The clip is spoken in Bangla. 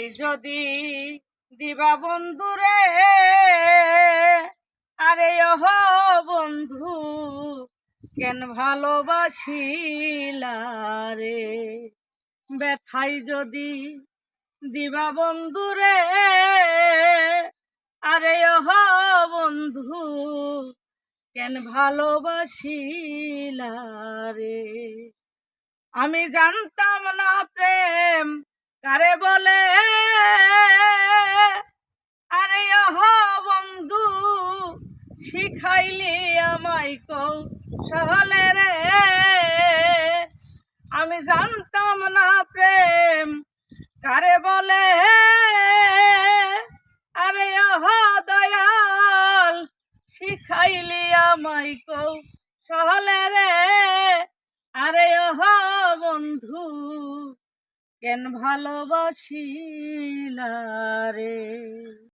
ব্যথাই যদি দিবা বন্ধুরে, আরে ওহ বন্ধু কেন ভালোবাসিলা রে। ব্যথাই যদি দিবা বন্ধুরে, আরে ওহ বন্ধু কেন ভালোবাসিলা রে। আমি জানতাম না প্রেম কারে বলে, আরে ওহ বন্ধু শিখাইলি আমায় কৌশলে রে। আমি জানতাম না প্রেম কারে বলে, আরে ওহ দয়াল শিখাইলি আমায় কৌশলে রে। আরে ওহ বন্ধু কেন ভালোবাসিলা রে।